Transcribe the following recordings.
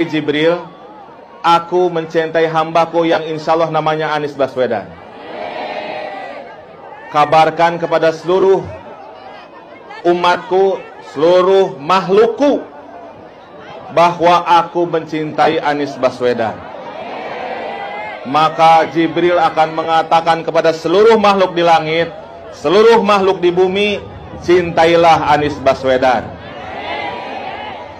Jibril, aku mencintai hambaku yang insya Allah namanya Anies Baswedan. Kabarkan kepada seluruh umatku, seluruh makhlukku, bahwa aku mencintai Anies Baswedan. Maka Jibril akan mengatakan kepada seluruh makhluk di langit, seluruh makhluk di bumi, cintailah Anies Baswedan.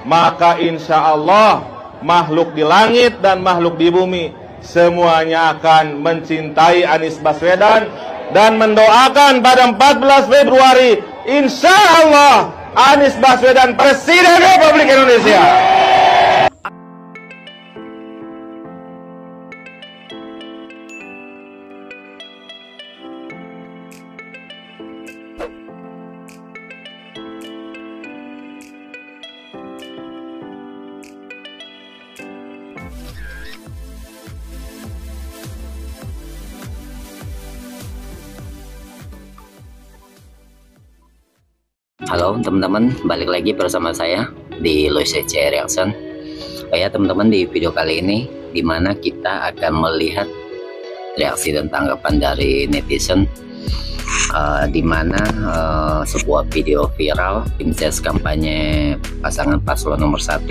Maka insya Allah makhluk di langit dan makhluk di bumi semuanya akan mencintai Anies Baswedan dan mendoakan pada 14 Februari insya Allah Anies Baswedan Presiden Republik Indonesia. Halo teman-teman, balik lagi bersama saya di Louis C. Reaction. Oh ya teman-teman, di video kali ini dimana kita akan melihat reaksi dan tanggapan dari netizen, dimana sebuah video viral tim ses kampanye pasangan paslon nomor 1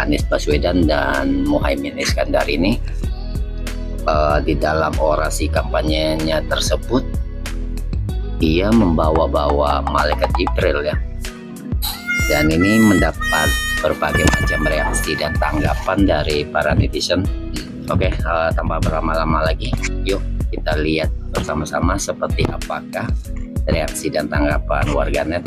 Anies Baswedan dan Muhaimin Iskandar ini, di dalam orasi kampanyenya tersebut ia membawa-bawa malaikat Jibril ya, dan ini mendapat berbagai macam reaksi dan tanggapan dari para netizen. Oke, tanpa berlama-lama lagi, yuk kita lihat bersama-sama seperti apakah reaksi dan tanggapan warganet.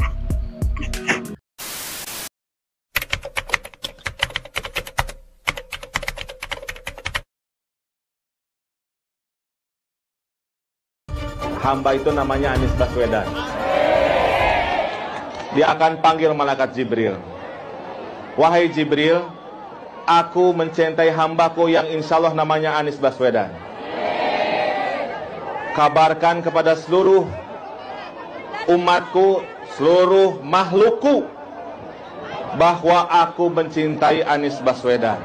Hamba itu namanya Anies Baswedan. Dia akan panggil malaikat Jibril. Wahai Jibril, aku mencintai hambaku yang insya Allah namanya Anies Baswedan. Kabarkan kepada seluruh umatku, seluruh makhlukku, bahwa aku mencintai Anies Baswedan.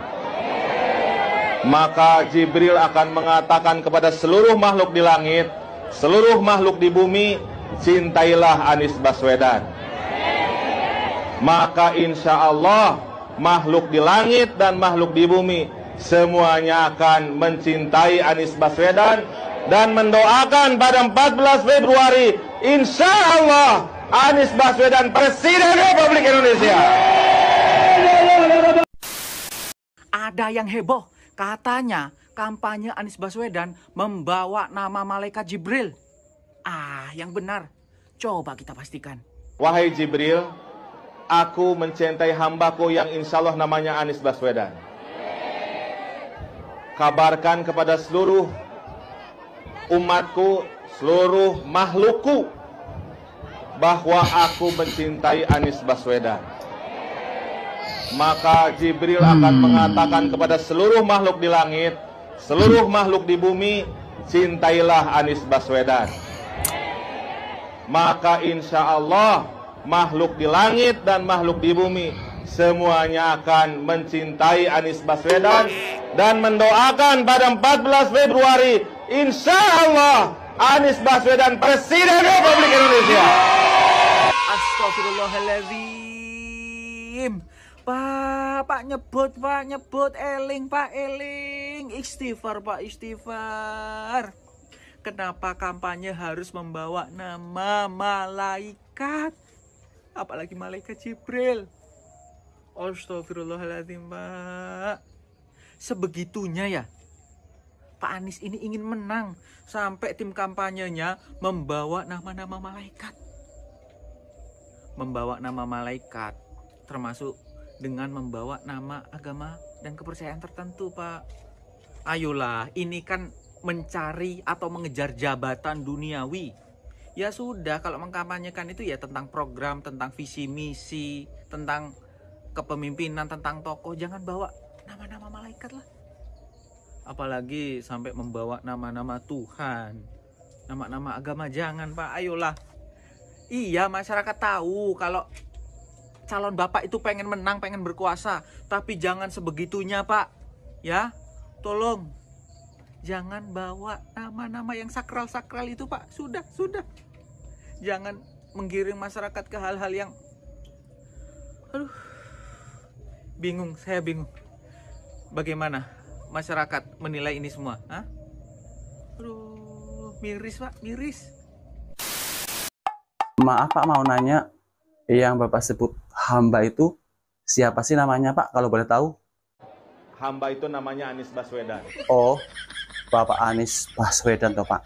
Maka Jibril akan mengatakan kepada seluruh makhluk di langit, seluruh makhluk di bumi, cintailah Anies Baswedan. Maka insya Allah makhluk di langit dan makhluk di bumi semuanya akan mencintai Anies Baswedan dan mendoakan pada 14 Februari insya Allah Anies Baswedan Presiden Republik Indonesia. Ada yang heboh, katanya kampanye Anies Baswedan membawa nama malaikat Jibril. Yang benar, coba kita pastikan. Wahai Jibril, aku mencintai hambaku yang insya Allah namanya Anies Baswedan. Kabarkan kepada seluruh umatku, seluruh makhlukku, bahwa aku mencintai Anies Baswedan. Maka Jibril akan mengatakan kepada seluruh makhluk di langit, seluruh makhluk di bumi, cintailah Anies Baswedan. Maka insya Allah makhluk di langit dan makhluk di bumi semuanya akan mencintai Anies Baswedan dan mendoakan pada 14 Februari insya Allah Anies Baswedan Presiden Republik Indonesia. Astagfirullahaladzim. Pak nyebut, eling, Pak, eling. Istighfar, Pak, istighfar. Kenapa kampanye harus membawa nama malaikat? Apalagi malaikat Jibril. Astagfirullahaladzim, Pak. Sebegitunya ya, Pak Anies ini ingin menang sampai tim kampanyenya membawa nama-nama malaikat. Membawa nama malaikat termasuk dengan membawa nama agama dan kepercayaan tertentu, Pak. Ayolah, ini kan mencari atau mengejar jabatan duniawi. Ya sudah, kalau mengkampanyekan itu ya tentang program, tentang visi misi, tentang kepemimpinan, tentang tokoh. Jangan bawa nama-nama malaikat lah. Apalagi sampai membawa nama-nama Tuhan, nama-nama agama. Jangan, Pak. Ayolah. Iya, masyarakat tahu kalau calon bapak itu pengen menang, pengen berkuasa, tapi jangan sebegitunya pak. Ya, tolong jangan bawa nama-nama yang sakral-sakral itu pak. Sudah. Jangan menggiring masyarakat ke hal-hal yang, aduh, bingung. Saya bingung. Bagaimana masyarakat menilai ini semua? Hah? Aduh, miris pak, miris. Maaf Pak, mau nanya, yang Bapak sebut hamba itu siapa sih namanya Pak, kalau boleh tahu? Hamba itu namanya Anies Baswedan. Oh, Bapak Anies Baswedan toh Pak.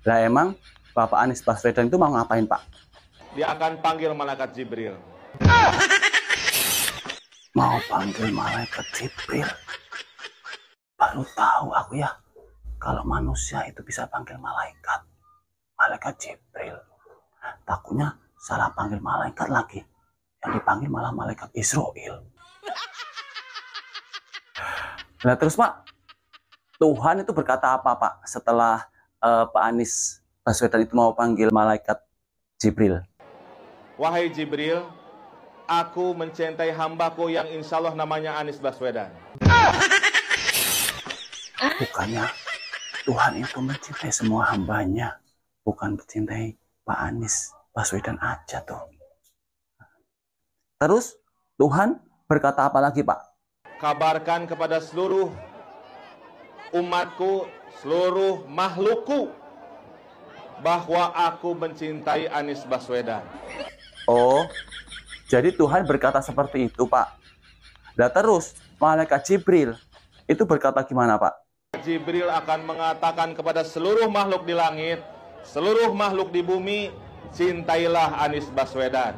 Lah emang Bapak Anies Baswedan itu mau ngapain Pak? Dia akan panggil malaikat Jibril. Mau panggil malaikat Jibril? Baru tahu aku ya, kalau manusia itu bisa panggil malaikat. Malaikat Jibril. Takutnya salah panggil malaikat lagi. Yang dipanggil malah malaikat Israel. Nah terus Pak, Tuhan itu berkata apa Pak setelah Pak Anies Baswedan itu mau panggil malaikat Jibril? Wahai Jibril, aku mencintai hambaku yang insya Allah namanya Anies Baswedan. Bukannya Tuhan itu mencintai semua hambanya, bukan mencintai Pak Anies Baswedan aja tuh. Terus Tuhan berkata apa lagi Pak? Kabarkan kepada seluruh umatku, seluruh makhlukku, bahwa aku mencintai Anies Baswedan. Oh, jadi Tuhan berkata seperti itu Pak. Nah terus malaikat Jibril itu berkata gimana Pak? Jibril akan mengatakan kepada seluruh makhluk di langit, seluruh makhluk di bumi, cintailah Anies Baswedan.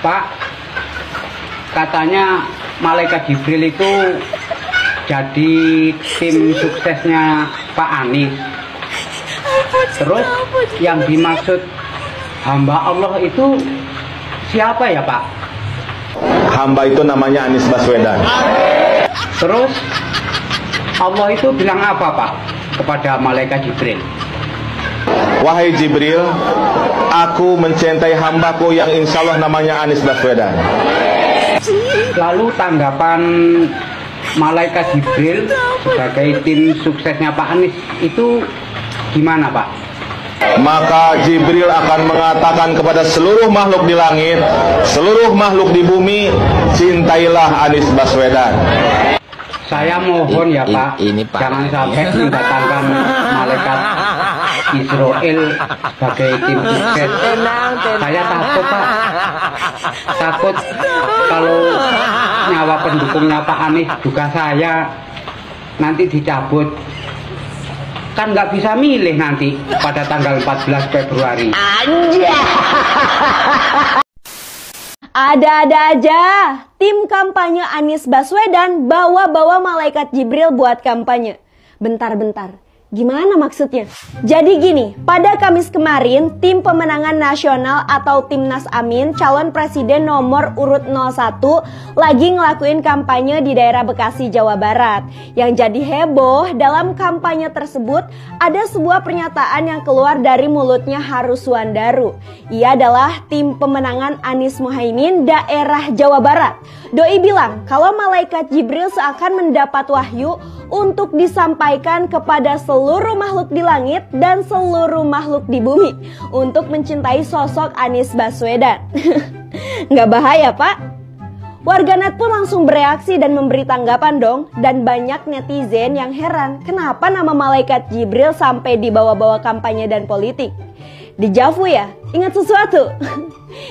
Pak, katanya malaikat Jibril itu jadi tim suksesnya Pak Anies. Terus yang dimaksud hamba Allah itu siapa ya Pak? Hamba itu namanya Anies Baswedan. Terus Allah itu bilang apa Pak kepada malaikat Jibril? Wahai Jibril, aku mencintai hambaku yang insya Allah namanya Anies Baswedan. Lalu tanggapan malaikat Jibril sebagai tim suksesnya Pak Anies itu gimana Pak? Maka Jibril akan mengatakan kepada seluruh makhluk di langit, seluruh makhluk di bumi, cintailah Anies Baswedan. Saya mohon ya Pak, ini Pak, jangan sampai mendatangkan malaikat Israel sebagai tim sukses. Saya takut Pak, takut kalau nyawa pendukungnya Pak Anies juga saya nanti dicabut. Kan nggak bisa milih nanti pada tanggal 14 Februari. Ada-ada aja, tim kampanye Anies Baswedan bawa-bawa malaikat Jibril buat kampanye. Bentar-bentar, gimana maksudnya? Jadi gini, pada Kamis kemarin, tim pemenangan nasional atau Timnas Amin, calon presiden nomor urut 01, lagi ngelakuin kampanye di daerah Bekasi, Jawa Barat. Yang jadi heboh dalam kampanye tersebut, ada sebuah pernyataan yang keluar dari mulutnya Harus Wandaru. Ia adalah tim pemenangan Anies Muhaimin daerah Jawa Barat. Doi bilang kalau malaikat Jibril seakan mendapat wahyu untuk disampaikan kepada seluruh makhluk di langit dan seluruh makhluk di bumi untuk mencintai sosok Anies Baswedan. Nggak bahaya Pak? Warganet pun langsung bereaksi dan memberi tanggapan dong. Dan banyak netizen yang heran kenapa nama malaikat Jibril sampai dibawa-bawa kampanye dan politik. Dejavu ya? Ingat sesuatu?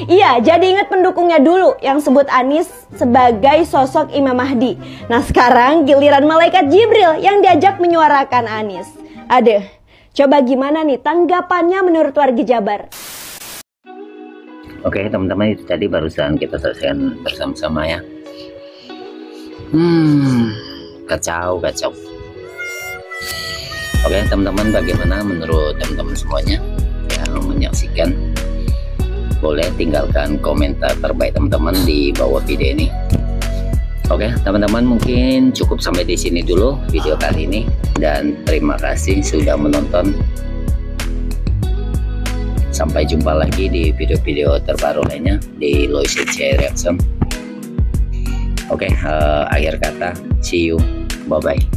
Iya, jadi ingat pendukungnya dulu yang sebut Anies sebagai sosok Imam Mahdi. Nah sekarang giliran malaikat Jibril yang diajak menyuarakan Anies. Aduh, coba gimana nih tanggapannya menurut warga Jabar? Oke teman-teman, itu tadi barusan kita selesaikan bersama-sama ya. Kacau. Oke teman-teman, bagaimana menurut teman-teman semuanya yang menyaksikan boleh tinggalkan komentar terbaik teman-teman di bawah video ini. Oke teman-teman, mungkin cukup sampai di sini dulu video kali ini, dan terima kasih sudah menonton. Sampai jumpa lagi di video-video terbaru lainnya di Lois C Reaction. Oke, akhir kata, see you, bye bye.